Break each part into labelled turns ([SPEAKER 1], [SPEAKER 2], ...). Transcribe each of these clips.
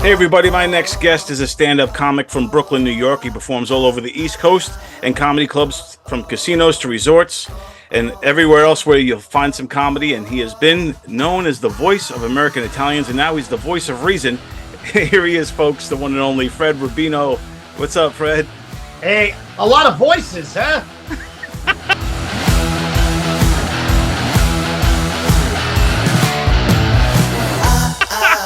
[SPEAKER 1] Hey everybody, my next guest is a stand-up comic from Brooklyn, New York. He performs all over the East Coast and comedy clubs, from casinos to resorts and everywhere else where you'll find some comedy. And he has been known as the voice of American Italians, and now he's the voice of reason. Here he is, folks, the one and only Fred Rubino. What's up, Fred?
[SPEAKER 2] Hey, a lot of voices, huh?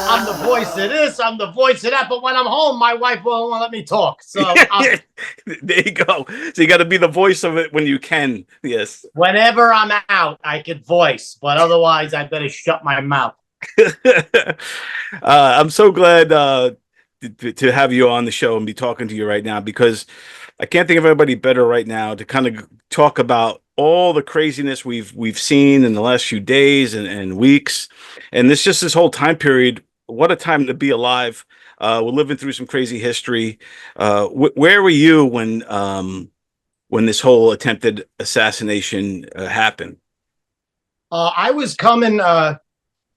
[SPEAKER 2] I'm the voice of this, I'm the voice of that, but when I'm home, my wife won't let me talk. So
[SPEAKER 1] there you go. So you got to be the voice of it when you can. Yes.
[SPEAKER 2] Whenever I'm out, I could voice, but otherwise, I better shut my mouth.
[SPEAKER 1] I'm so glad to have you on the show and be talking to you right now, because I can't think of anybody better right now to kind of talk about all the craziness we've seen in the last few days and weeks, and this whole time period. What a time to be alive. We're living through some crazy history. Where were you when this whole attempted assassination happened?
[SPEAKER 2] I was coming. I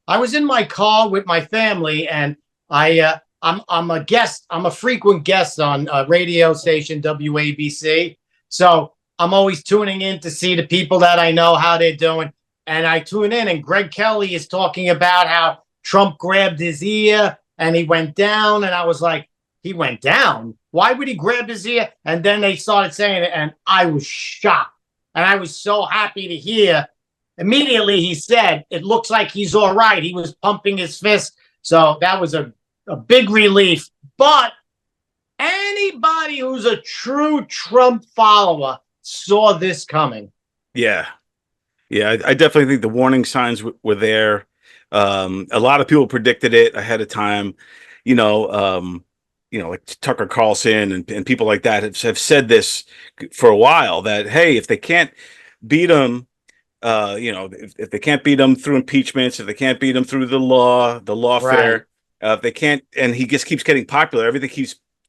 [SPEAKER 2] was in my car with my family, and I'm a guest. I'm a frequent guest on radio station WABC. So I'm always tuning in to see the people that I know, how they're doing. And I tune in, and Greg Kelly is talking about how Trump grabbed his ear and he went down. And I was like, he went down? Why would he grab his ear? And then they started saying it, and I was shocked. And I was so happy to hear. Immediately he said, it looks like he's all right. He was pumping his fist. So that was a big relief. But anybody who's a true Trump follower saw this coming.
[SPEAKER 1] Yeah. I definitely think the warning signs were there. A lot of people predicted it ahead of time. Like Tucker Carlson and people like that have said this for a while, that, hey, if they can't beat him, if they can't beat him through impeachments, if they can't beat him through the lawfare, if they can't, and he just keeps getting popular, everything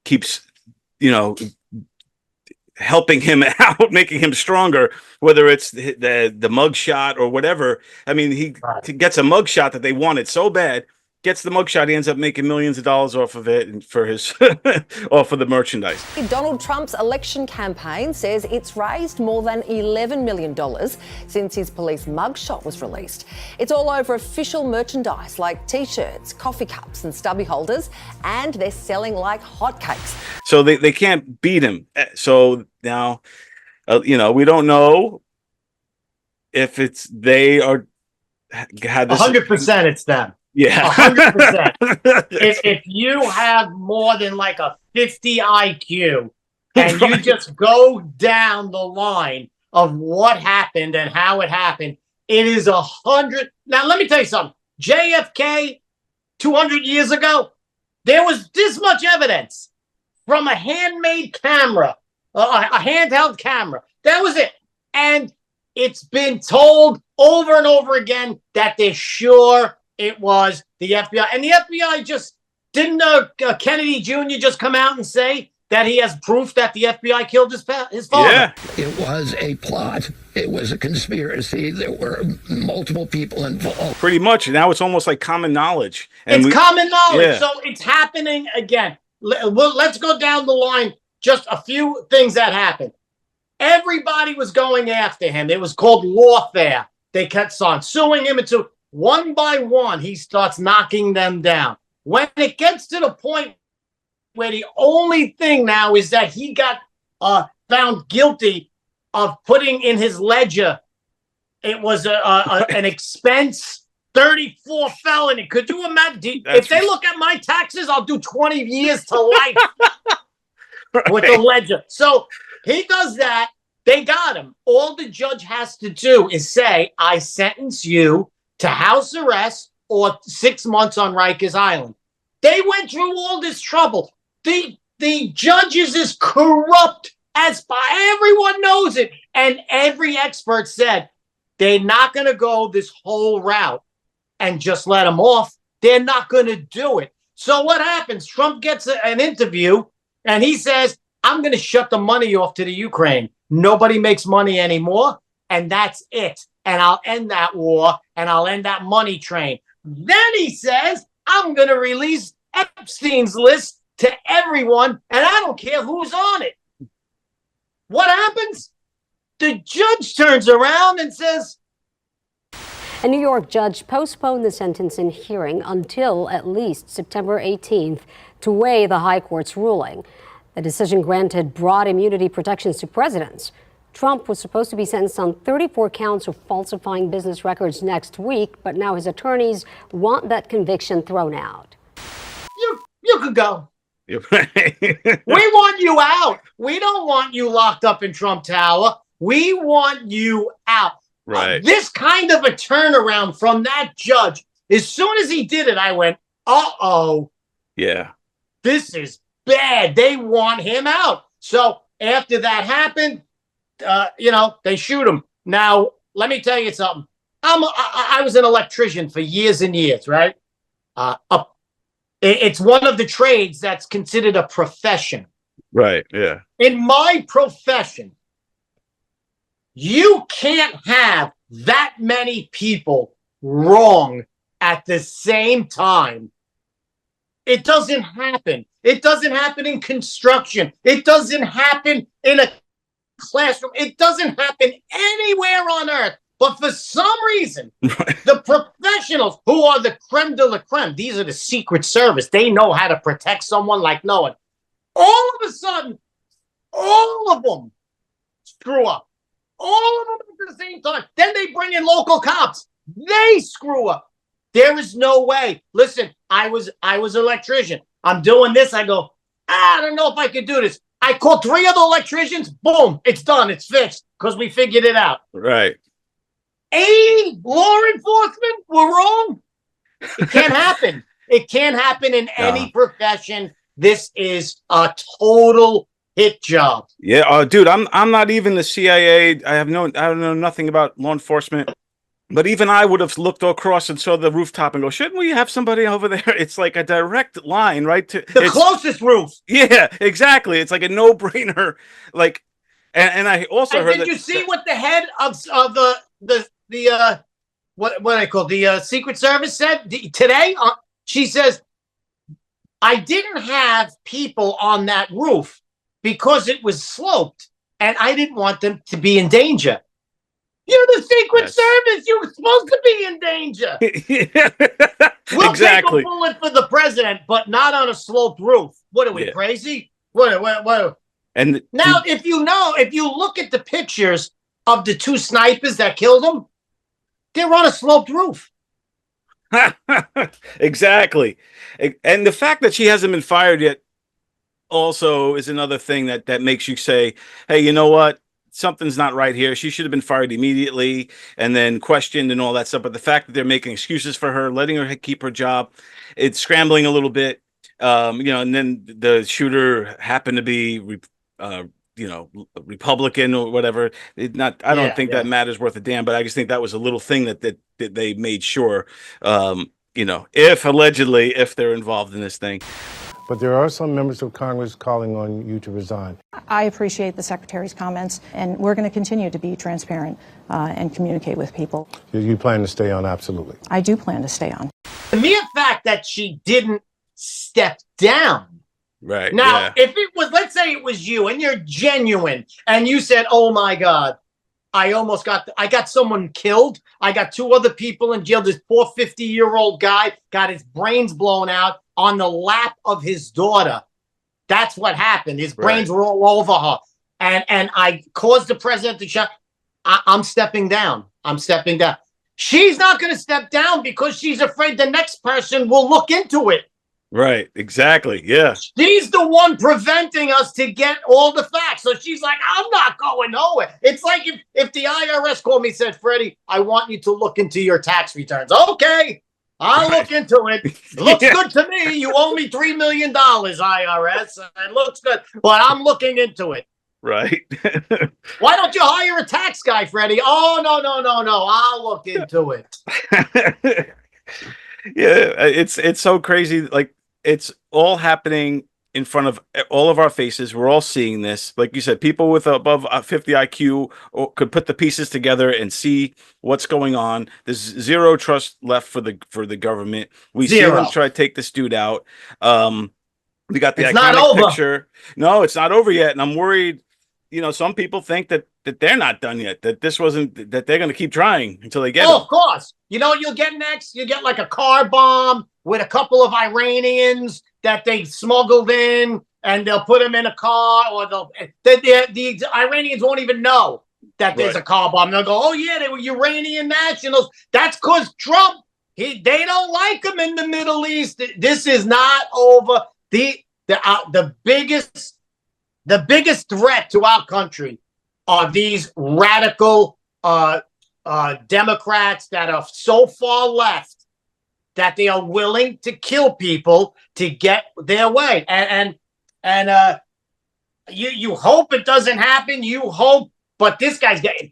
[SPEAKER 1] keeps helping him out, making him stronger, whether it's the mug shot or whatever. I mean, he gets a mug shot that they wanted so bad, gets the mug shot, he ends up making millions of dollars off of it and for his off of the merchandise.
[SPEAKER 3] Donald Trump's election campaign says it's raised more than $11 million since his police mugshot was released. It's all over official merchandise like T-shirts, coffee cups and stubby holders, and they're selling like hotcakes.
[SPEAKER 1] So they can't beat him. So now, we don't know if they are had this.
[SPEAKER 2] 100% it's them.
[SPEAKER 1] Yeah.
[SPEAKER 2] 100%. If you have more than like a 50 IQ and you just go down the line of what happened and how it happened, it is 100. Now, let me tell you something. JFK, 200 years ago, there was this much evidence from a handmade camera, a handheld camera. That was it. And it's been told over and over again that they're sure it was the FBI. And the FBI just didn't Kennedy Jr. just come out and say that he has proof that the FBI killed his father.
[SPEAKER 1] Yeah.
[SPEAKER 4] It was a plot. It was a conspiracy. There were multiple people involved.
[SPEAKER 1] Pretty much. Now it's almost like common knowledge.
[SPEAKER 2] And it's common knowledge.
[SPEAKER 1] Yeah.
[SPEAKER 2] So it's happening again. Let's go down the line. Just a few things that happened. Everybody was going after him. It was called lawfare. They kept on suing him until one by one, he starts knocking them down. When it gets to the point where the only thing now is that he got found guilty of putting in his ledger, it was an expense 34 felony. Could you imagine? If they look at my taxes, I'll do 20 years to life with the ledger. So he does that. They got him. All the judge has to do is say, I sentence you to house arrest or 6 months on Rikers Island. They went through all this trouble. The judges is corrupt as by everyone knows it. And every expert said they're not going to go this whole route and just let him off. They're not going to do it. So what happens? Trump gets an interview and he says, I'm going to shut the money off to the Ukraine. Nobody makes money anymore. And that's it. And I'll end that war and I'll end that money train. Then he says, I'm going to release Epstein's list to everyone, and I don't care who's on it. What happens? The judge turns around and says,
[SPEAKER 5] A New York judge postponed the sentencing hearing until at least September 18th to weigh the high court's ruling. The decision granted broad immunity protections to presidents. Trump was supposed to be sentenced on 34 counts of falsifying business records next week, but now his attorneys want that conviction thrown out.
[SPEAKER 2] you could go. We want you out. We don't want you locked up in Trump Tower. We want you out.
[SPEAKER 1] Right.
[SPEAKER 2] This kind of a turnaround from that judge, as soon as he did it, I went, uh-oh.
[SPEAKER 1] Yeah.
[SPEAKER 2] This is bad. They want him out. So after that happened, they shoot him. Now, let me tell you something. I was an electrician for years and years, right? It's one of the trades that's considered a profession.
[SPEAKER 1] Right. Yeah.
[SPEAKER 2] In my profession, you can't have that many people wrong at the same time. It doesn't happen. It doesn't happen in construction. It doesn't happen in a classroom. It doesn't happen anywhere on earth. But for some reason, the professionals who are the creme de la creme, these are the Secret Service. They know how to protect someone like no one. All of a sudden, all of them screw up. All of them at the same time. Then they bring in local cops. They screw up. There is no way. Listen, I was an electrician. I'm doing this. I go, I don't know if I could do this. I called 3 other electricians. Boom, it's done. It's fixed because we figured it out.
[SPEAKER 1] Right.
[SPEAKER 2] 80 law enforcement were wrong. It can't happen. It can't happen in any profession. This is a total hit job.
[SPEAKER 1] Yeah, dude, I'm not even the CIA. I don't know nothing about law enforcement. But even I would have looked across and saw the rooftop and go, shouldn't we have somebody over there? It's like a direct line, right? To
[SPEAKER 2] the closest roof.
[SPEAKER 1] Yeah, exactly. It's like a no-brainer. Like, and I also heard.
[SPEAKER 2] Did you see what the head of the what I call the Secret Service said today? She says, I didn't have people on that roof because it was sloped, and I didn't want them to be in danger. You're the Secret Service. You're supposed to be in danger. We'll take a bullet for the president, but not on a sloped roof. What are we, crazy? What? And now, if you look at the pictures of the 2 snipers that killed him, they're on a sloped roof.
[SPEAKER 1] Exactly. And the fact that she hasn't been fired yet also is another thing that makes you say, hey, you know what? Something's not right here. She should have been fired immediately and then questioned and all that stuff. But the fact that they're making excuses for her, letting her keep her job, it's scrambling a little bit. And then the shooter happened to be, Republican or whatever. I don't think that matters worth a damn. But I just think that was a little thing that they made sure, if they're involved in this thing.
[SPEAKER 6] But there are some members of Congress calling on you to resign.
[SPEAKER 7] I appreciate the Secretary's comments, and we're going to continue to be transparent and communicate with people.
[SPEAKER 6] You plan to stay on, absolutely.
[SPEAKER 7] I do plan to stay on.
[SPEAKER 2] The mere fact that she didn't step down.
[SPEAKER 1] Right.
[SPEAKER 2] Now, if it was, let's say it was you and you're genuine and you said, oh my God, I got someone killed. I got 2 other people in jail. This poor 50-year-old guy got his brains blown out on the lap of his daughter. That's what happened. His brains were all over her. And I caused the president to shut. I'm stepping down. She's not going to step down because she's afraid the next person will look into it.
[SPEAKER 1] Right. Exactly. Yeah.
[SPEAKER 2] She's the one preventing us to get all the facts. So she's like, I'm not going nowhere. It's like if the IRS called me and said, Freddie, I want you to look into your tax returns. Okay. I'll look into it. Looks good to me. You owe me $3 million, IRS. It looks good, but I'm looking into it.
[SPEAKER 1] Right.
[SPEAKER 2] Why don't you hire a tax guy, Freddie? Oh, no. I'll look into it.
[SPEAKER 1] Yeah, it's so crazy. Like, it's all happening in front of all of our faces. We're all seeing this. Like you said, people with above 50 IQ could put the pieces together and see what's going on. There's zero trust left for the government. We see them try to take this dude out. We got the iconic picture. No, it's not over yet, and I'm worried. You know, some people think that they're not done yet. That this wasn't. That they're going to keep trying until they get.
[SPEAKER 2] Oh, of course. You know what you'll get next? You get like a car bomb with a couple of Iranians that they smuggled in, and they'll put them in a car, or the Iranians won't even know that there's a car bomb. They'll go, "Oh yeah, they were Iranian nationals." That's because Trump. They don't like him in the Middle East. This is not over. The biggest threat to our country are these radical Democrats that are so far left that they are willing to kill people to get their way. And you hope it doesn't happen. You hope, but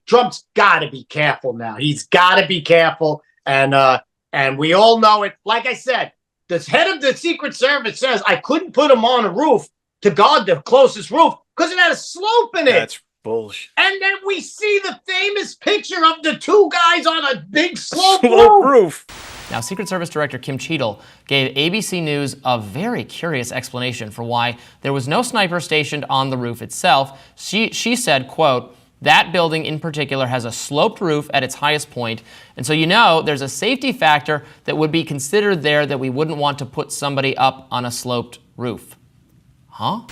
[SPEAKER 2] Trump's got to be careful now. He's got to be careful, and we all know it. Like I said, the head of the Secret Service says I couldn't put him on a roof to guard the closest roof because it had a slope in it.
[SPEAKER 1] That's bullshit.
[SPEAKER 2] And then we see the famous picture of the two guys on a big slope roof.
[SPEAKER 8] Now, Secret Service Director Kim Cheadle gave ABC News a very curious explanation for why there was no sniper stationed on the roof itself. She said, quote, "That building in particular has a sloped roof at its highest point, and so there's a safety factor that would be considered there that we wouldn't want to put somebody up on a sloped roof." Huh?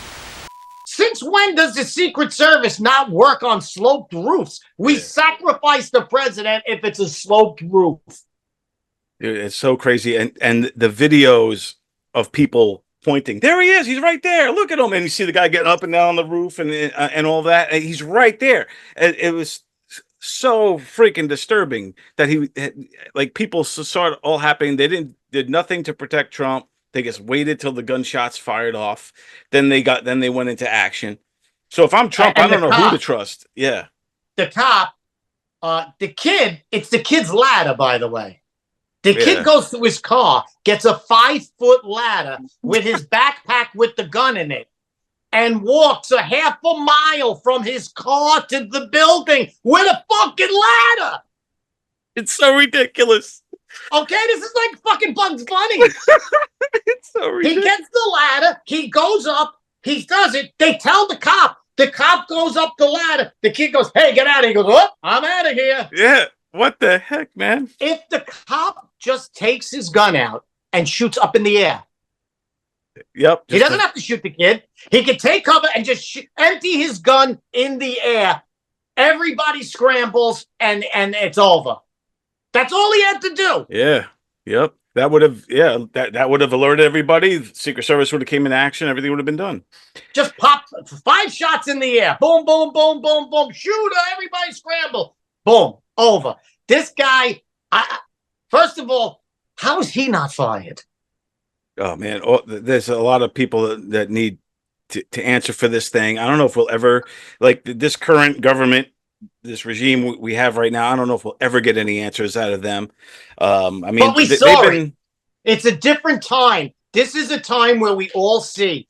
[SPEAKER 2] Since when does the Secret Service not work on sloped roofs? We sacrifice the president if it's a sloped roof.
[SPEAKER 1] Dude, it's so crazy. And the videos of people pointing, there he is, he's right there, look at him, and you see the guy getting up and down on the roof and all that, and he's right there. And it was so freaking disturbing that people saw it all happening. They did nothing to protect Trump. They just waited till the gunshots fired off. Then they went into action. So if I'm Trump, I don't know who to trust. Yeah.
[SPEAKER 2] The cop, it's the kid's ladder, by the way. The kid goes to his car, gets a 5-foot ladder with his backpack with the gun in it, and walks a half a mile from his car to the building with a fucking ladder.
[SPEAKER 1] It's so ridiculous.
[SPEAKER 2] Okay, this is like fucking Bugs Bunny.
[SPEAKER 1] It's so ridiculous.
[SPEAKER 2] He gets the ladder, he goes up, he does it. They tell the cop goes up the ladder. The kid goes, "Hey, get out of here." He goes, "Oh, I'm out of here."
[SPEAKER 1] Yeah, what the heck, man?
[SPEAKER 2] If the cop just takes his gun out and shoots up in the air.
[SPEAKER 1] Yep.
[SPEAKER 2] He doesn't have to shoot the kid. He can take cover and just empty his gun in the air. Everybody scrambles and it's over. That's all he had to do.
[SPEAKER 1] Yeah. Yep. That would have, that would have alerted everybody. The Secret Service would have came in action. Everything would have been done.
[SPEAKER 2] Just pop 5 shots in the air. Boom, boom, boom, boom, boom. Shooter. Everybody scramble. Boom. Over. This guy, first of all, how is he not fired?
[SPEAKER 1] Oh, man. There's a lot of people that need to answer for this thing. I don't know if we'll ever, like this current government, this regime we have right now, I don't know if we'll ever get any answers out of them. I mean,
[SPEAKER 2] but we saw it. It's a different time. This is a time where we all see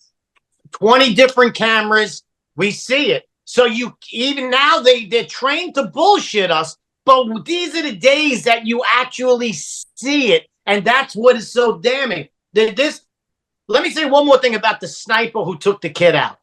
[SPEAKER 2] 20 different cameras. We see it. So even now they're trained to bullshit us, but these are the days that you actually see it. And that's what is so damning. Let me say one more thing about the sniper who took the kid out.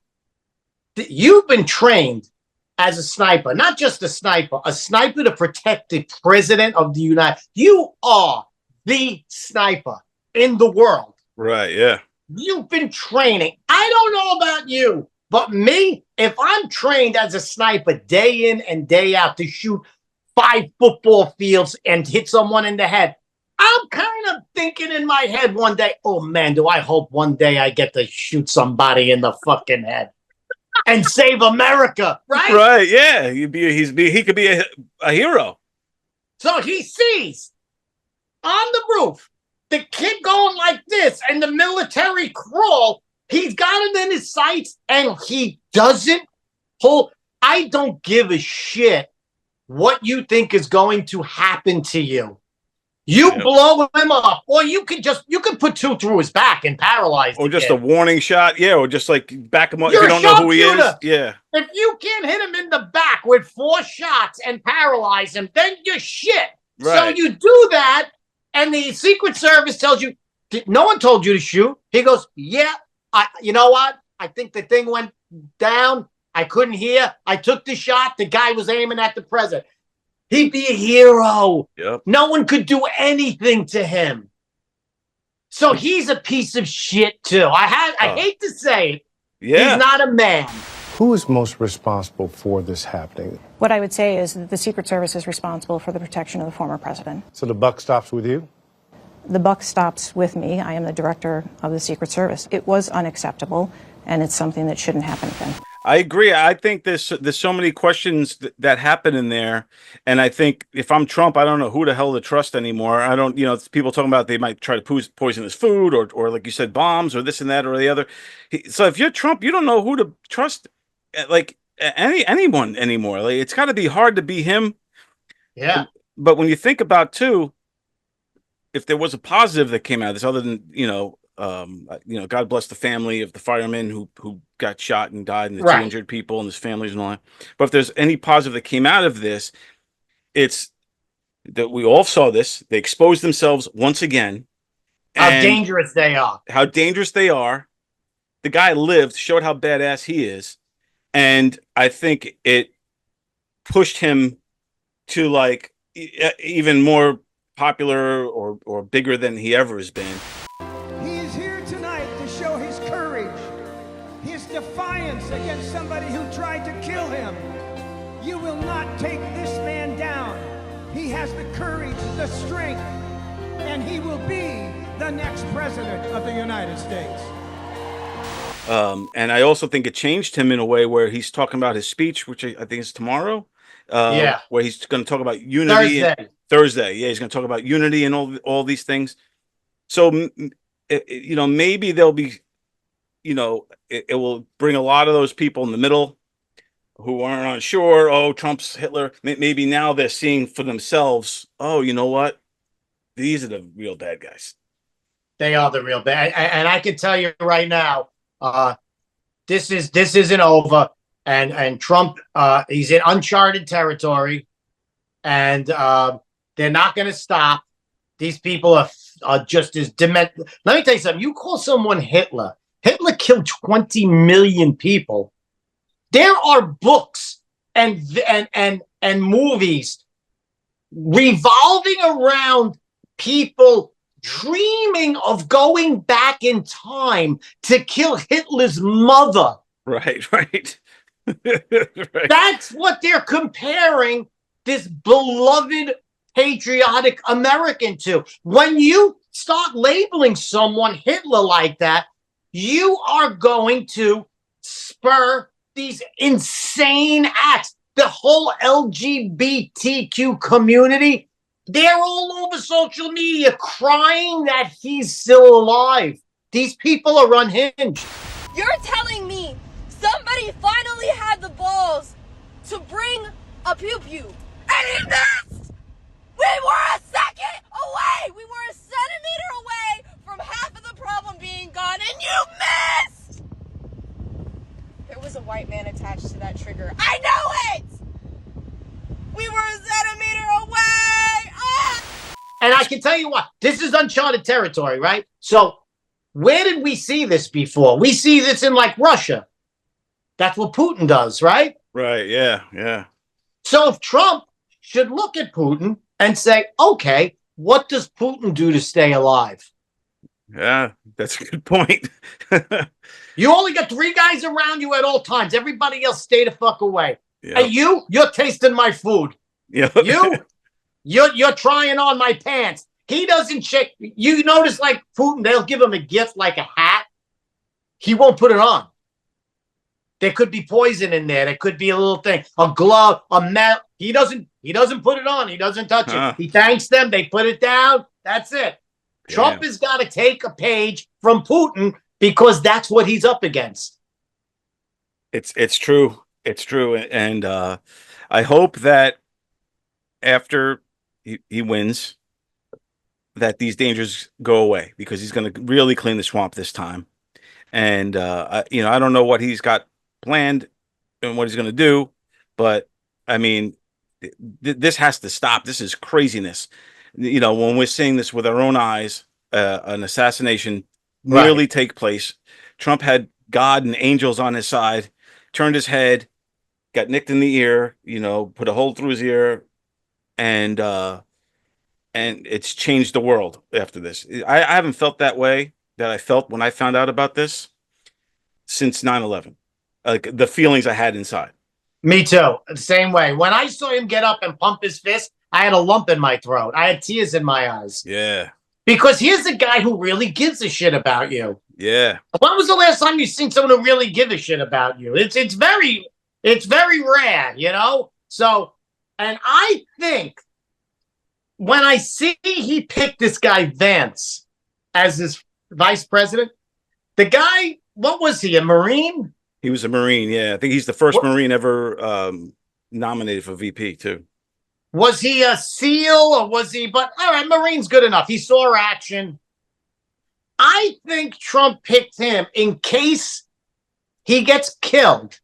[SPEAKER 2] You've been trained as a sniper, not just a sniper to protect the president of the United States. You are the sniper in the world.
[SPEAKER 1] Right, yeah.
[SPEAKER 2] You've been training. I don't know about you, but me, if I'm trained as a sniper day in and day out to shoot 5 football fields and hit someone in the head, I'm kind of thinking in my head one day, oh man, do I hope one day I get to shoot somebody in the fucking head and save America, right?
[SPEAKER 1] Right, yeah. He could be a hero.
[SPEAKER 2] So he sees on the roof the kid going like this and the military crawl. He's got him in his sights and he doesn't pull. I don't give a shit what you think is going to happen to you. You
[SPEAKER 1] Yep.
[SPEAKER 2] blow him up, or you could put two through his back and paralyze
[SPEAKER 1] Or
[SPEAKER 2] the
[SPEAKER 1] just
[SPEAKER 2] kid.
[SPEAKER 1] a warning shot. Yeah. Or just like back him up if
[SPEAKER 2] You're
[SPEAKER 1] you
[SPEAKER 2] a
[SPEAKER 1] don't know who he is.
[SPEAKER 2] sharpshooter.
[SPEAKER 1] Yeah.
[SPEAKER 2] If you can't hit him in the back with 4 shots and paralyze him, then you're shit. So
[SPEAKER 1] Right.
[SPEAKER 2] you do that, and the Secret Service tells you, no one told you to shoot. He goes, yeah, you know what? I think the thing went down. I couldn't hear. I took the shot. The guy was aiming at the president. He'd be a hero.
[SPEAKER 1] Yep.
[SPEAKER 2] No one could do anything to him. So he's a piece of shit too. I hate to say it.
[SPEAKER 1] Yeah.
[SPEAKER 2] He's not a man.
[SPEAKER 6] Who is most responsible for this happening?
[SPEAKER 7] What I would say is that the Secret Service is responsible for the protection of the former president.
[SPEAKER 6] So the buck stops with you?
[SPEAKER 7] The buck stops with me. I am the director of the Secret Service. It was unacceptable, and it's something that shouldn't happen again.
[SPEAKER 1] I agree. I think there's so many questions that happen in there, and I think if I'm Trump, I don't know who the hell to trust anymore. I don't, it's people talking about they might try to poison his food, or like you said, bombs, or this and that or the other. So if you're Trump, you don't know who to trust, like anyone anymore. Like it's got to be hard to be him.
[SPEAKER 2] Yeah.
[SPEAKER 1] But when you think about too, if there was a positive that came out of this, other than God bless the family of the firemen who got shot and died, and the
[SPEAKER 2] Right.
[SPEAKER 1] two injured people and his families and all that. But if there's any positive that came out of this, it's that we all saw this. They exposed themselves once again.
[SPEAKER 2] How
[SPEAKER 1] and
[SPEAKER 2] dangerous they are.
[SPEAKER 1] How dangerous they are. The guy lived, showed how badass he is, and I think it pushed him to like even more popular or bigger than he ever has been.
[SPEAKER 9] He is here tonight to show his courage, his defiance against somebody who tried to kill him. You will not take this man down. He has the courage, the strength, and he will be the next president of the United States.
[SPEAKER 1] And I also think it changed him in a way where he's talking about his speech, which I think is tomorrow.
[SPEAKER 2] Yeah.
[SPEAKER 1] Where he's going to talk about unity. Thursday. Yeah, he's going to talk about unity and all these things. So, maybe there'll be, it will bring a lot of those people in the middle who aren't unsure. Oh, Trump's Hitler. Maybe now they're seeing for themselves. Oh, you know what? These are the real bad guys.
[SPEAKER 2] They are the real bad. And I can tell you right now, this isn't over. And Trump, he's in uncharted territory, and they're not going to stop. These people are just as demented. Let me tell you something. You call someone Hitler. Hitler killed 20 million people. There are books and movies revolving around people dreaming of going back in time to kill Hitler's mother.
[SPEAKER 1] Right. Right.
[SPEAKER 2] That's what they're comparing this beloved patriotic American to. When you start labeling someone Hitler like that, you are going to spur these insane acts. The whole LGBTQ community, they're all over social media crying that he's still alive. These people are unhinged.
[SPEAKER 10] You're telling me somebody finally had the balls to bring a pew-pew, and he missed! We were a second away! We were a centimeter away from half of the problem being gone, and you missed! There was a white man attached to that trigger. I know it! We were a centimeter away! Ah!
[SPEAKER 2] And I can tell you what, this is uncharted territory, right? So where did we see this before? We see this in like Russia. That's what Putin does, right?
[SPEAKER 1] Right. Yeah. Yeah.
[SPEAKER 2] So if Trump should look at Putin and say, okay, what does Putin do to stay alive?
[SPEAKER 1] Yeah, that's a good point.
[SPEAKER 2] You only got 3 guys around you at all times. Everybody else stay the fuck away.
[SPEAKER 1] Yeah.
[SPEAKER 2] Hey, you're tasting my food.
[SPEAKER 1] Yeah.
[SPEAKER 2] You're trying on my pants. He doesn't check. You notice like Putin, they'll give him a gift like a hat. He won't put it on. There could be poison in there. There could be a little thing, a glove, a metal. He doesn't put it on. He doesn't touch it. He thanks them. They put it down. That's it.
[SPEAKER 1] Yeah.
[SPEAKER 2] Trump has got to take a page from Putin because that's what he's up against.
[SPEAKER 1] It's true. It's true. And I hope that after he wins, that these dangers go away because he's going to really clean the swamp this time. And I don't know what he's got planned and what he's going to do, but I mean, this has to stop. This is craziness. When we're seeing this with our own eyes, an assassination nearly take place. Trump had God and angels on his side, turned his head, got nicked in the ear, put a hole through his ear, and it's changed the world after this. I haven't felt that way that I felt when I found out about this since 9/11. Like the feelings I had inside.
[SPEAKER 2] Me too. The same way. When I saw him get up and pump his fist, I had a lump in my throat. I had tears in my eyes.
[SPEAKER 1] Yeah.
[SPEAKER 2] Because here's a guy who really gives a shit about you.
[SPEAKER 1] Yeah.
[SPEAKER 2] When was the last time you seen someone who really give a shit about you? It's very rare, So, and I think when I see he picked this guy Vance as his vice president, the guy, what was he, a Marine?
[SPEAKER 1] He was a Marine, yeah. I think he's the first Marine ever nominated for VP, too.
[SPEAKER 2] Was he a SEAL or was he? But all right, Marine's good enough. He saw action. I think Trump picked him in case he gets killed.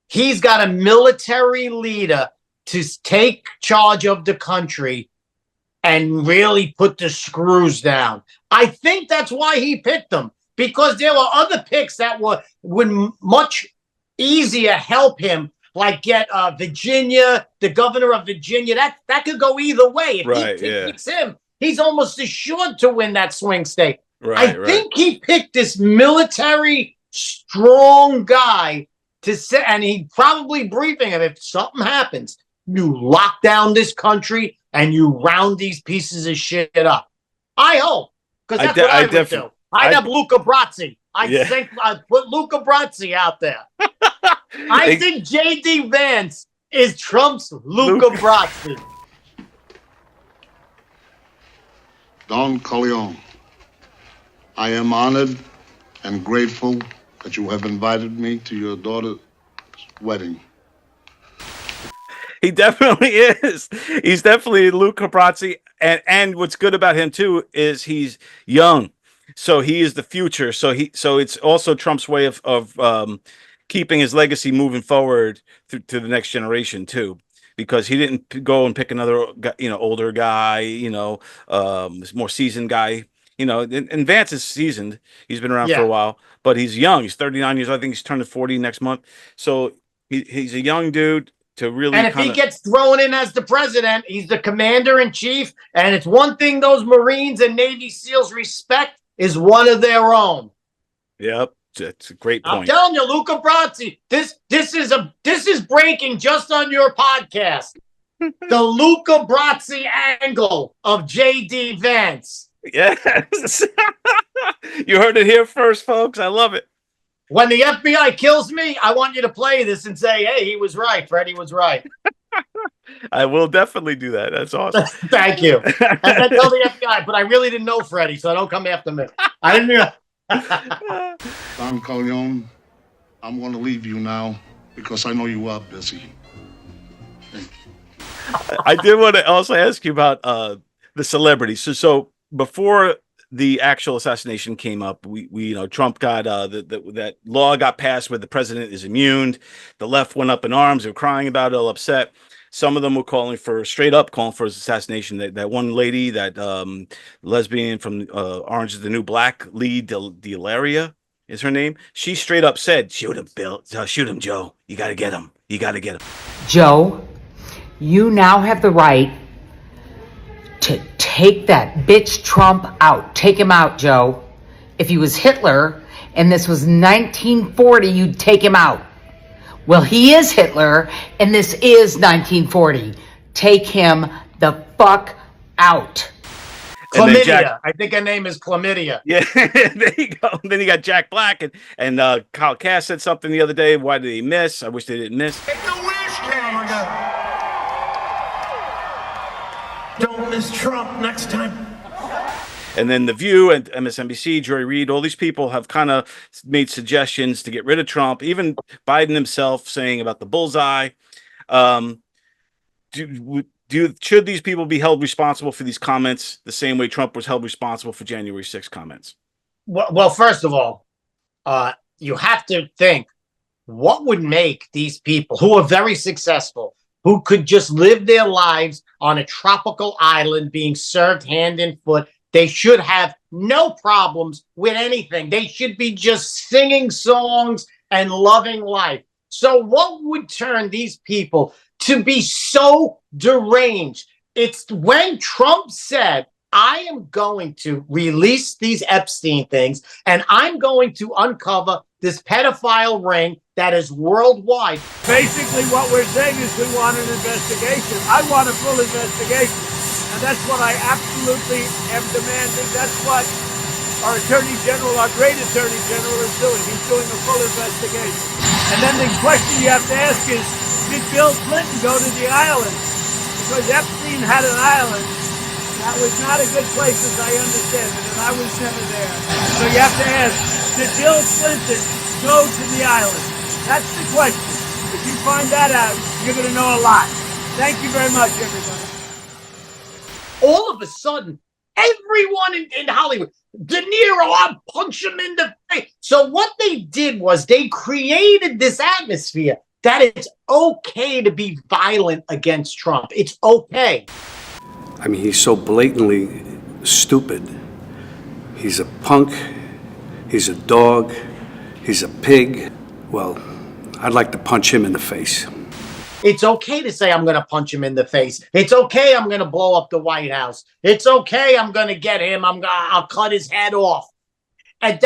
[SPEAKER 2] He's got a military leader to take charge of the country and really put the screws down. I think that's why he picked him, because there were other picks that would much easier help him, like get Virginia, the governor of Virginia. That could go either way. If he picks him, he's almost assured to win that swing state. I think he picked this military strong guy to say, and he probably briefing him, if something happens, you lock down this country and you round these pieces of shit up. I hope, because that's what I would do. I'd have Luca Brasi. I'd put Luca Brasi out there. I think J.D. Vance is Trump's Luca Brasi.
[SPEAKER 11] Don Corleone, I am honored and grateful that you have invited me to your daughter's wedding.
[SPEAKER 1] He definitely is. He's definitely Luca Brasi. And what's good about him, too, is he's young. So he is the future. So it's also Trump's way of keeping his legacy moving forward to the next generation, too. Because he didn't go and pick another, older guy, more seasoned guy. And Vance is seasoned. He's been around for a while, but he's young. He's 39 years. I think he's turning 40 next month. So he's a young dude to really.
[SPEAKER 2] And if he gets thrown in as the president, he's the commander in chief. And it's one thing those Marines and Navy SEALs respect is one of their own.
[SPEAKER 1] Yep. That's a great point.
[SPEAKER 2] I'm telling you, Luca Brasi, this is breaking just on your podcast. The Luca Brasi angle of J.D. Vance.
[SPEAKER 1] Yes. You heard it here first, folks. I love it.
[SPEAKER 2] When the FBI kills me, I want you to play this and say, hey, he was right. Freddie was right.
[SPEAKER 1] I will definitely do that. That's awesome.
[SPEAKER 2] Thank you. And then tell the FBI, but I really didn't know Freddie, so don't come after me. I didn't know.
[SPEAKER 11] Don Corleone, I'm going to leave you now because I know you are busy.
[SPEAKER 1] I did want to also ask you about the celebrities. So before the actual assassination came up, we Trump got that law got passed where the president is immune. The left went up in arms. They were crying about it, all upset. Some of them were straight up calling for his assassination. That one lady, that lesbian from Orange is the New Black, Lee Delaria is her name. She straight up said, "Shoot him, Bill. Shoot him, Joe. You got to get him. You got to get him."
[SPEAKER 12] Joe, you now have the right to take that bitch Trump out. Take him out, Joe. If he was Hitler and this was 1940, you'd take him out. Well, he is Hitler, and this is 1940. Take him the fuck out.
[SPEAKER 2] Chlamydia. I think her name is Chlamydia.
[SPEAKER 1] Yeah, there you go. Then you got Jack Black, and Kyle Cass said something the other day. Why did he miss? I wish they didn't miss.
[SPEAKER 9] Take the wish camera. Don't miss Trump next time.
[SPEAKER 1] And then The View and MSNBC, Joy Reid, all these people have kind of made suggestions to get rid of Trump. Even Biden himself saying about the bullseye. Do should these people be held responsible for these comments the same way Trump was held responsible for January 6th comments?
[SPEAKER 2] Well, first of all, you have to think what would make these people who are very successful, who could just live their lives on a tropical island being served hand and foot. They should have no problems with anything. They should be just singing songs and loving life. So what would turn these people to be so deranged? It's when Trump said, I am going to release these Epstein things, and I'm going to uncover this pedophile ring that is worldwide.
[SPEAKER 13] Basically, what we're saying is we want an investigation. I want a full investigation. And that's what I absolutely am demanding. That's what our Attorney General, our great Attorney General, is doing. He's doing a full investigation. And then the question you have to ask is, did Bill Clinton go to the island? Because Epstein had an island. That was not a good place, as I understand it, and I was never there. So you have to ask, did Bill Clinton go to the island? That's the question. If you find that out, you're going to know a lot. Thank you very much, everybody.
[SPEAKER 2] All of a sudden, everyone in Hollywood, De Niro, I'll punch him in the face. So what they did was they created this atmosphere that it's okay to be violent against Trump. It's okay.
[SPEAKER 14] I mean, he's so blatantly stupid. He's a punk. He's a dog. He's a pig. Well, I'd like to punch him in the face.
[SPEAKER 2] It's okay to say I'm going to punch him in the face. It's okay I'm going to blow up the White House. It's okay I'm going to get him. I'll cut his head off. And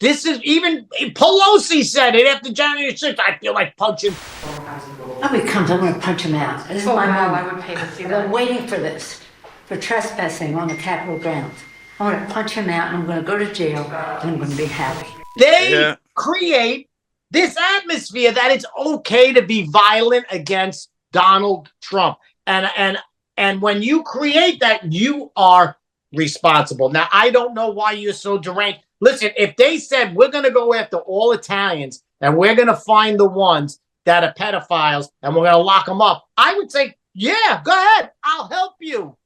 [SPEAKER 2] this is even Pelosi said it after January 6th. I feel like punching.
[SPEAKER 15] Oh, he comes. I'm going to punch him out. This is my moment. I would pay to see that. I've been waiting for this, for trespassing on the Capitol grounds. I'm going to punch him out, and I'm going to go to jail, and I'm going to be happy.
[SPEAKER 2] They create this atmosphere that it's okay to be violent against Donald Trump. And when you create that, you are responsible. Now, I don't know why you're so deranged. Listen, if they said we're going to go after all Italians and we're going to find the ones that are pedophiles and we're going to lock them up, I would say, yeah, go ahead. I'll help you.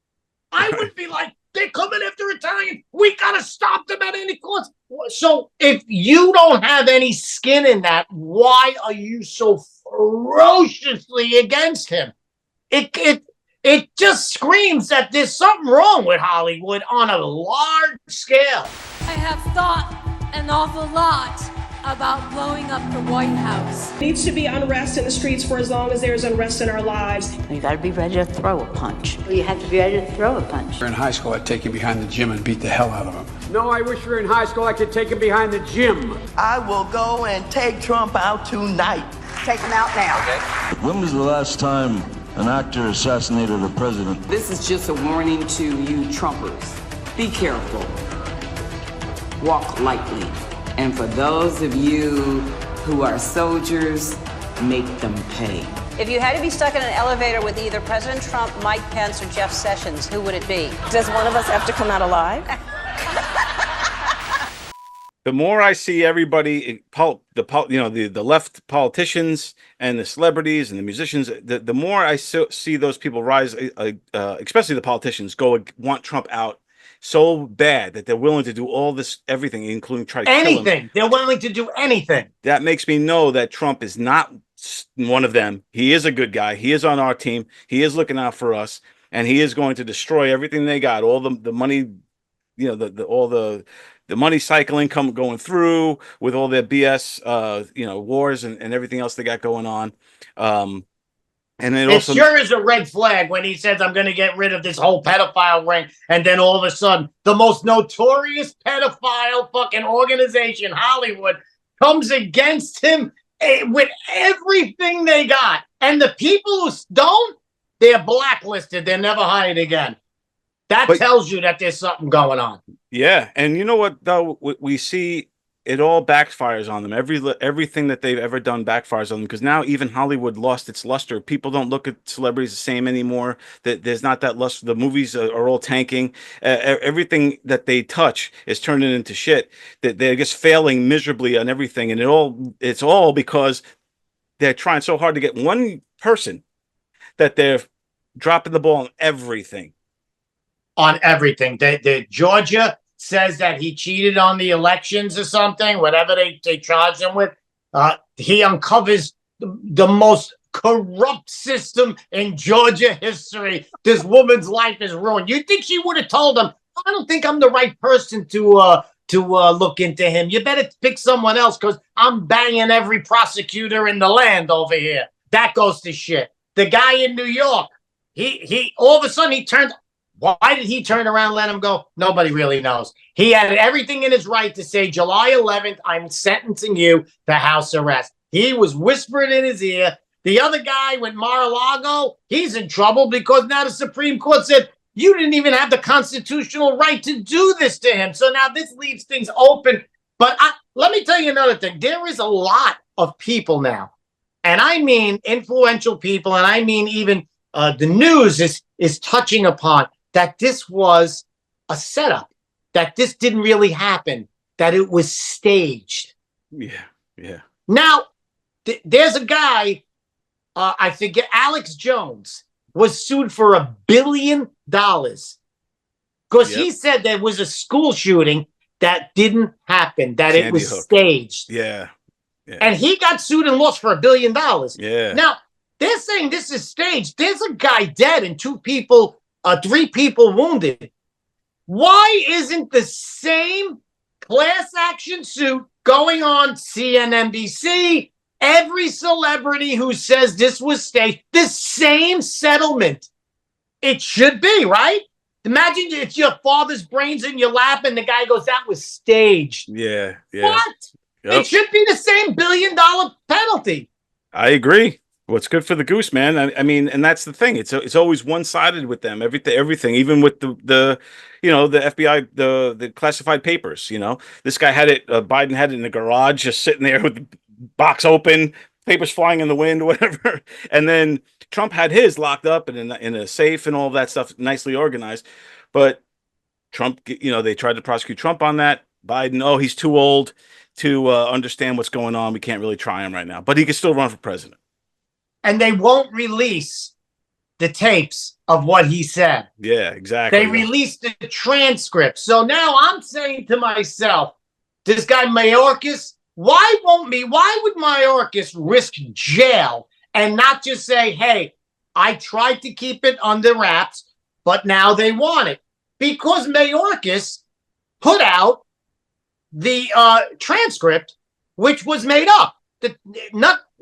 [SPEAKER 2] I would be like, they're coming after Italians. We got to stop them at any cost. So if you don't have any skin in that, why are you so ferociously against him? It just screams that there's something wrong with Hollywood on a large scale.
[SPEAKER 10] I have thought an awful lot about blowing up the White House.
[SPEAKER 16] There needs to be unrest in the streets for as long as there's unrest in our lives.
[SPEAKER 15] You got to be ready to throw a punch. You have to be ready to throw a punch.
[SPEAKER 17] In high school, I'd take him behind the gym and beat the hell out of him.
[SPEAKER 13] No, I wish we were in high school. I could take him behind the gym.
[SPEAKER 18] I will go and take Trump out tonight.
[SPEAKER 15] Take him out now. Okay.
[SPEAKER 19] When was the last time an actor assassinated a president?
[SPEAKER 20] This is just a warning to you Trumpers. Be careful. Walk lightly. And for those of you who are soldiers, make them pay.
[SPEAKER 21] If you had to be stuck in an elevator with either President Trump, Mike Pence, or Jeff Sessions, who would it be?
[SPEAKER 22] Does one of us have to come out alive?
[SPEAKER 1] The more I see everybody, the left politicians and the celebrities and the musicians, the more I see those people rise, especially the politicians, want Trump out so bad that they're willing to do all this, everything, including try to kill him.
[SPEAKER 2] Anything. They're willing to do anything.
[SPEAKER 1] That makes me know that Trump is not one of them. He is a good guy. He is on our team. He is looking out for us, and he is going to destroy everything they got. All the money, all the money cycling going through with all their BS, wars and everything else they got going on. And then
[SPEAKER 2] it sure is a red flag when he says, I'm going to get rid of this whole pedophile ring. And then all of a sudden, the most notorious pedophile fucking organization, Hollywood, comes against him with everything they got. And the people who don't, they're blacklisted. They're never hired again. That tells you that there's something going on.
[SPEAKER 1] Yeah. And you know what, though? We see it all backfires on them. Everything that they've ever done backfires on them, because now even Hollywood lost its luster. People don't look at celebrities the same anymore. There's not that luster. The movies are all tanking. Everything that they touch is turning into shit. That they're just failing miserably on everything, and it's all because they're trying so hard to get one person that they're dropping the ball on everything.
[SPEAKER 2] On everything. The Georgia says that he cheated on the elections or something, whatever they charged him with. He uncovers the most corrupt system in Georgia history. This woman's life is ruined. You think she would have told him, I don't think I'm the right person to look into him. You better pick someone else because I'm banging every prosecutor in the land over here. That goes to shit. The guy in New York, he all of a sudden he turned. Why did he turn around and let him go? Nobody really knows. He had everything in his right to say, July 11th, I'm sentencing you to house arrest. He was whispering in his ear. The other guy with Mar-a-Lago, he's in trouble because now the Supreme Court said, you didn't even have the constitutional right to do this to him. So now this leaves things open. But let me tell you another thing. There is a lot of people now, and I mean influential people, and I mean even the news is touching upon that this was a setup, that this didn't really happen, that it was staged.
[SPEAKER 1] Yeah.
[SPEAKER 2] Now, there's a guy, I forget, Alex Jones, was sued for $1 billion because he said there was a school shooting that didn't happen, that
[SPEAKER 1] Sandy
[SPEAKER 2] it was
[SPEAKER 1] Hook.
[SPEAKER 2] staged.
[SPEAKER 1] Yeah.
[SPEAKER 2] And he got sued and lost for $1 billion.
[SPEAKER 1] Yeah.
[SPEAKER 2] Now, they're saying this is staged. There's a guy dead and 3 people wounded. Why isn't the same class action suit going on CNBC? Every celebrity who says this was staged, the same settlement. It should be, right? Imagine it's your father's brains in your lap and the guy goes, that was staged.
[SPEAKER 1] Yeah.
[SPEAKER 2] What?
[SPEAKER 1] Yep.
[SPEAKER 2] It should be the same $1 billion penalty.
[SPEAKER 1] I agree. What's good for the goose, man. I mean, and that's the thing. It's always one-sided with them. Everything, even with the FBI, the classified papers. This guy had it. Biden had it in the garage, just sitting there with the box open, papers flying in the wind, whatever. And then Trump had his locked up and in a safe and all that stuff, nicely organized. But Trump, they tried to prosecute Trump on that. Biden, he's too old to understand what's going on. We can't really try him right now, but he can still run for president.
[SPEAKER 2] And they won't release the tapes of what he said.
[SPEAKER 1] Yeah, exactly.
[SPEAKER 2] They released the transcript. So now I'm saying to myself, this guy Mayorkas, why would Mayorkas risk jail and not just say, hey, I tried to keep it under wraps, but now they want it? Because Mayorkas put out the transcript, which was made up.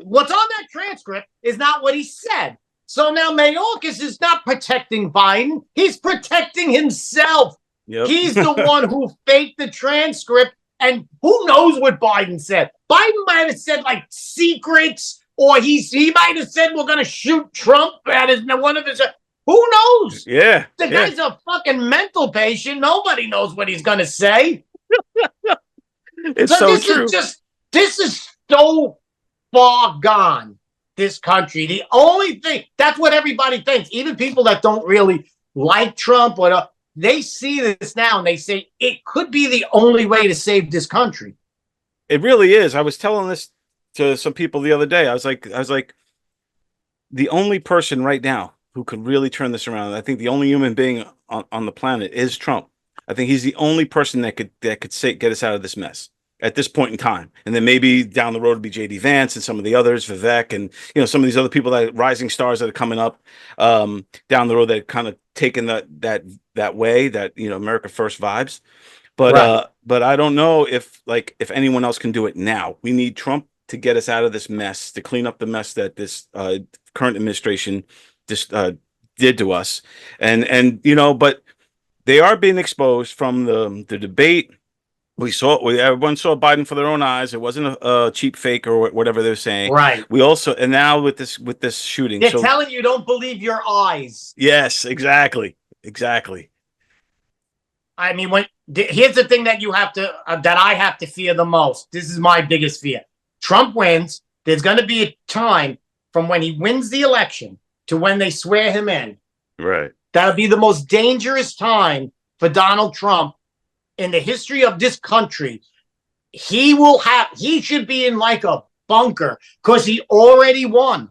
[SPEAKER 2] What's on that transcript is not what he said. So now Mayorkas is not protecting Biden. He's protecting himself.
[SPEAKER 1] Yep.
[SPEAKER 2] He's the one who faked the transcript. And who knows what Biden said? Biden might have said like secrets, or he might have said we're going to shoot Trump at one of his. Who knows?
[SPEAKER 1] Yeah.
[SPEAKER 2] The guy's a fucking mental patient. Nobody knows what he's going to say.
[SPEAKER 1] It's so true.
[SPEAKER 2] This is so far gone, this country. The only thing, that's what everybody thinks. Even people that don't really like Trump, they see this now and they say it could be the only way to save this country.
[SPEAKER 1] It really is. I was telling this to some people the other day. I was like, the only person right now who could really turn this around, I think the only human being on the planet is Trump. I think he's the only person that could get us out of this mess at this point in time. And then maybe down the road would be JD Vance and some of the others, Vivek, and some of these other people, that rising stars that are coming up down the road, that kind of taken that way, that America First vibes. But
[SPEAKER 2] right.
[SPEAKER 1] But I don't know if anyone else can do it now. We need Trump to get us out of this mess, to clean up the mess that this current administration just did to us. And but they are being exposed from the debate. Everyone saw Biden for their own eyes. It wasn't a cheap fake or whatever they're saying.
[SPEAKER 2] Right.
[SPEAKER 1] And now with this shooting,
[SPEAKER 2] they're telling you don't believe your eyes.
[SPEAKER 1] Yes, exactly.
[SPEAKER 2] I mean, here's the thing that you have to that I have to fear the most. This is my biggest fear. Trump wins. There's going to be a time from when he wins the election to when they swear him in.
[SPEAKER 1] Right.
[SPEAKER 2] That'll be the most dangerous time for Donald Trump in the history of this country. He should be in like a bunker because he already won.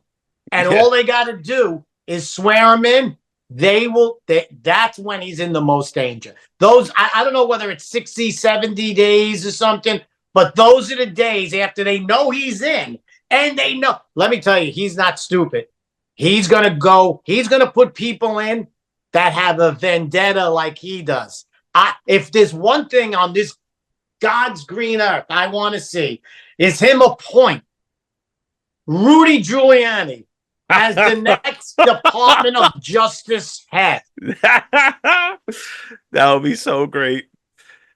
[SPEAKER 2] And all they got to do is swear him in, that's when he's in the most danger. I don't know whether it's 60, 70 days or something, but those are the days after they know he's in, and they know. Let me tell you, he's not stupid. He's going to put people in that have a vendetta like he does. If there's one thing on this God's green earth I want to see, is him appoint Rudy Giuliani as the next Department of Justice head.
[SPEAKER 1] That would be so great.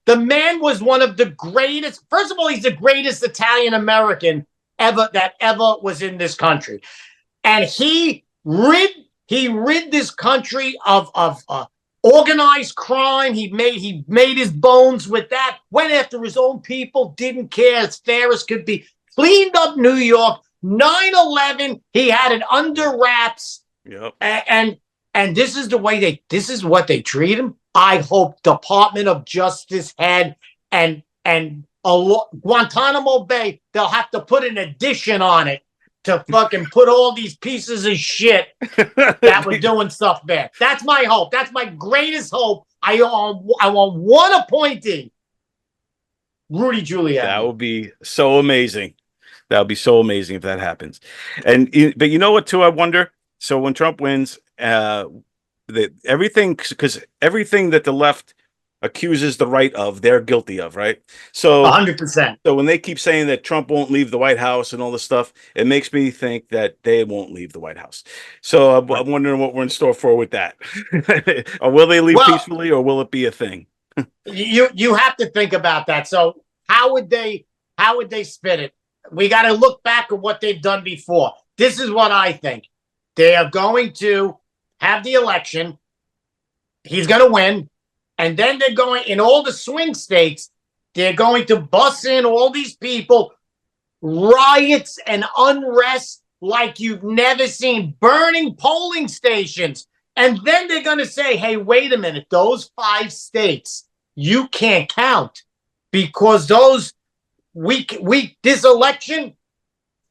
[SPEAKER 2] The man was one of the greatest. First of all, he's the greatest Italian American that ever was in this country, and he rid this country of organized crime. He made his bones with that. Went after his own people. Didn't care, as fair as could be. Cleaned up New York. 9/11, he had it under wraps.
[SPEAKER 1] Yep.
[SPEAKER 2] And this is what they treat him. I hope Department of Justice head and Guantanamo Bay, they'll have to put an addition on it to fucking put all these pieces of shit that were doing stuff bad. That's my hope. That's my greatest hope. I want one appointee, Rudy Giuliani.
[SPEAKER 1] That would be so amazing. That would be so amazing if that happens. But you know what, too, I wonder? So when Trump wins, everything that the left accuses the right of, they're guilty of, right? So
[SPEAKER 2] 100%.
[SPEAKER 1] So when they keep saying that Trump won't leave the White House and all this stuff, it makes me think that they won't leave the White House. So I'm wondering what we're in store for with that. Or will they leave peacefully, or will it be a thing?
[SPEAKER 2] You have to think about that. So how would they spin it? We got to look back at what they've done before. This is what I think. They are going to have the election. He's going to win. And then they're going, in all the swing states, they're going to bus in all these people, riots and unrest like you've never seen, burning polling stations. And then they're going to say, hey, wait a minute, those 5 states, you can't count because this election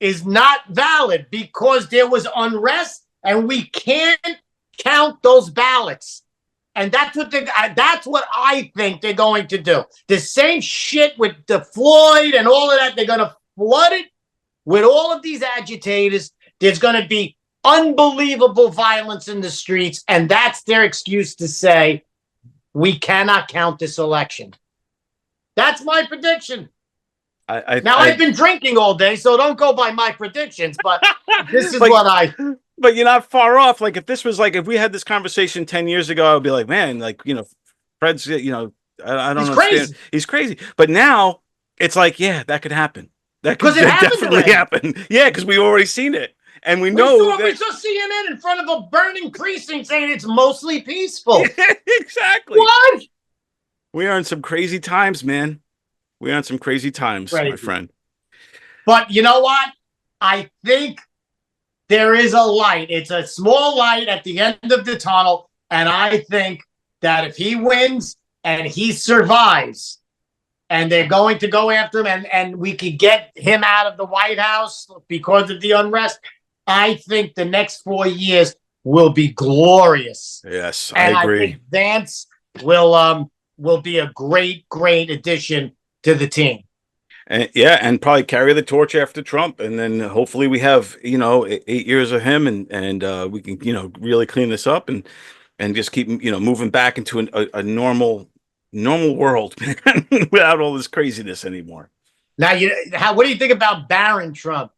[SPEAKER 2] is not valid because there was unrest and we can't count those ballots. And that's what I think they're going to do. The same shit with the Floyd and all of that. They're going to flood it with all of these agitators. There's going to be unbelievable violence in the streets. And that's their excuse to say, we cannot count this election. That's my prediction. I've been drinking all day, so don't go by my predictions, but this is
[SPEAKER 1] But you're not far off. Like, if we had this conversation 10 years ago, I would be like, man, Fred's, I don't understand.
[SPEAKER 2] Crazy.
[SPEAKER 1] He's crazy. But now it's like, yeah, that could happen. That could definitely happen. Yeah, because we've already seen it. And we know
[SPEAKER 2] we saw CNN in front of a burning precinct saying it's mostly peaceful.
[SPEAKER 1] Exactly.
[SPEAKER 2] What?
[SPEAKER 1] We are in some crazy times, man. We are in some crazy times, my friend.
[SPEAKER 2] But you know what? I think there is a light. It's a small light at the end of the tunnel. And I think that if he wins and he survives, and they're going to go after him, and we could get him out of the White House because of the unrest, I think the next 4 years will be glorious.
[SPEAKER 1] Yes,
[SPEAKER 2] and
[SPEAKER 1] I agree.
[SPEAKER 2] I think Vance will be a great, great addition to the team.
[SPEAKER 1] And probably carry the torch after Trump, and then hopefully we have 8 years of him, and we can really clean this up and just keep moving back into a normal world, man, without all this craziness anymore.
[SPEAKER 2] Now, what do you think about Barron Trump?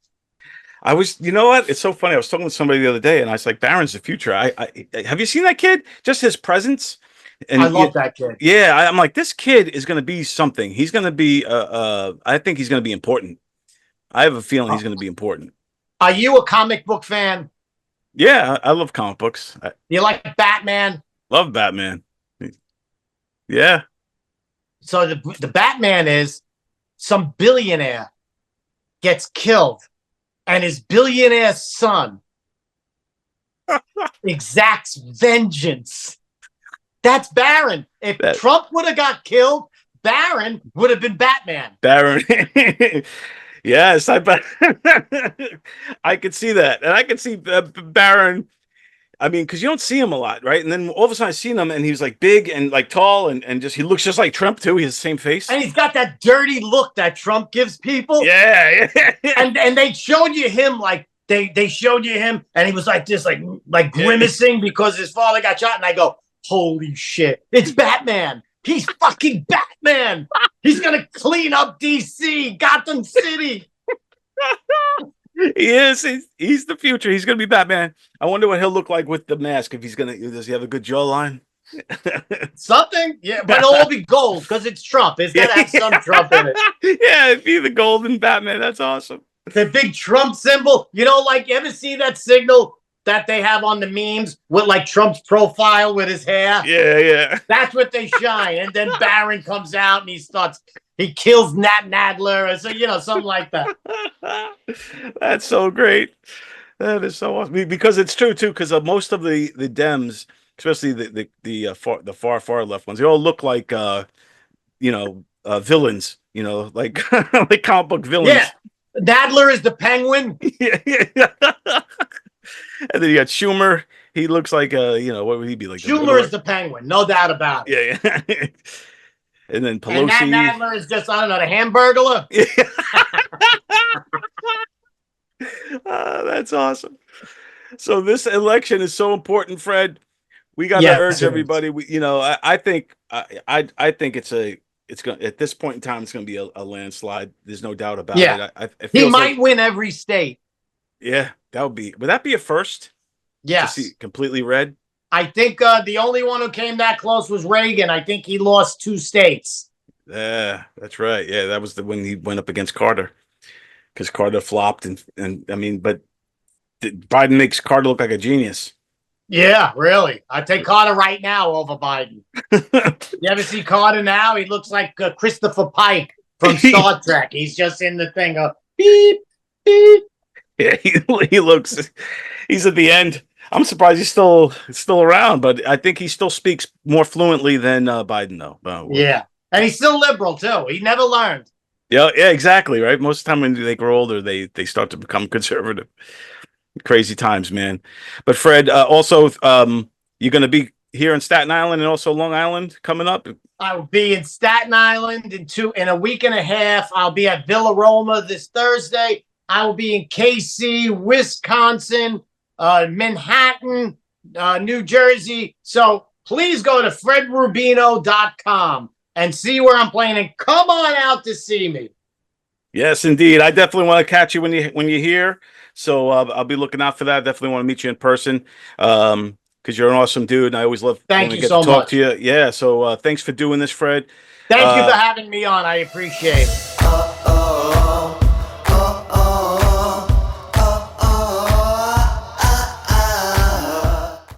[SPEAKER 1] What? It's so funny. I was talking with somebody the other day, and I was like, Barron's the future. I have you seen that kid? Just his presence. And
[SPEAKER 2] I love that kid.
[SPEAKER 1] Yeah, I'm like, this kid is going to be something. He's going to be, I think he's going to be important. I have a feeling he's going to be important.
[SPEAKER 2] Are you a comic book fan?
[SPEAKER 1] Yeah, I love comic books.
[SPEAKER 2] You like Batman?
[SPEAKER 1] Love Batman. Yeah.
[SPEAKER 2] So the Batman is some billionaire gets killed, and his billionaire son exacts vengeance. That's Barron. If Trump would have got killed, Barron would have been Batman.
[SPEAKER 1] Barron. Yes, I could see that. And I could see Barron. I mean, because you don't see him a lot, right? And then all of a sudden I seen him, and he was like big and like tall, and just he looks just like Trump too. He has the same face,
[SPEAKER 2] and he's got that dirty look that Trump gives people.
[SPEAKER 1] Yeah.
[SPEAKER 2] And they showed you him like they showed you him, and he was like this, like grimacing because his father got shot. And I go, holy shit, it's Batman. He's fucking Batman. He's gonna clean up DC, Gotham City.
[SPEAKER 1] He is. He's the future. He's gonna be Batman. I wonder what he'll look like with the mask. If he's gonna, does he have a good jawline?
[SPEAKER 2] Something, yeah, but it'll all be gold because it's Trump. It's gotta have some Trump in it.
[SPEAKER 1] Yeah, it'd be the golden Batman. That's awesome.
[SPEAKER 2] The big Trump symbol. You know, like you ever see that signal that they have on the memes with like Trump's profile with his hair?
[SPEAKER 1] Yeah.
[SPEAKER 2] That's what they shine. And then Barron comes out and he kills Nat Nadler, or so, something like that.
[SPEAKER 1] That's so great. That is so awesome because it's true too. Because most of the Dems, especially the far left ones, they all look like villains. Like like comic book villains.
[SPEAKER 2] Yeah, Nadler is the Penguin.
[SPEAKER 1] Yeah. And then you got Schumer. He looks like what would he be like?
[SPEAKER 2] Schumer is the Penguin, no doubt about it.
[SPEAKER 1] Yeah. And then Pelosi.
[SPEAKER 2] And Nat Nadler is just, I don't know, the Hamburglar.
[SPEAKER 1] That's awesome. So this election is so important, Fred. We got to urge everybody. I think it's going at this point in time, it's going to be a landslide. There's no doubt about it.
[SPEAKER 2] He might win every state.
[SPEAKER 1] Yeah, would that be a first?
[SPEAKER 2] Yes.
[SPEAKER 1] To see completely red.
[SPEAKER 2] I think the only one who came that close was Reagan. I think he lost 2 states.
[SPEAKER 1] Yeah, that's right. Yeah, that was when he went up against Carter, because Carter flopped, and I mean, but Biden makes Carter look like a genius.
[SPEAKER 2] Yeah, really. I take Carter right now over Biden. You ever see Carter now? He looks like Christopher Pike from Star Trek. He's just in the thing of beep, beep.
[SPEAKER 1] Yeah, he looks. He's at the end. I'm surprised he's still around, but I think he still speaks more fluently than Biden, though.
[SPEAKER 2] Yeah, and he's still liberal too. He never learned.
[SPEAKER 1] Yeah, exactly. Right. Most of the time when they grow older, they start to become conservative. Crazy times, man. But Fred, also, you're going to be here in Staten Island and also Long Island coming up.
[SPEAKER 2] I will be in Staten Island in a week and a half. I'll be at Villa Roma this Thursday. I will be in KC, Wisconsin, Manhattan, New Jersey. So please go to fredrubino.com and see where I'm playing, and come on out to see me.
[SPEAKER 1] Yes, indeed. I definitely want to catch you when you're here. So I'll be looking out for that. Definitely want to meet you in person because you're an awesome dude, and I always love
[SPEAKER 2] Thank
[SPEAKER 1] when
[SPEAKER 2] you
[SPEAKER 1] I get
[SPEAKER 2] so
[SPEAKER 1] to talk
[SPEAKER 2] much.
[SPEAKER 1] to you. Yeah. So thanks for doing this, Fred.
[SPEAKER 2] Thank you for having me on. I appreciate it.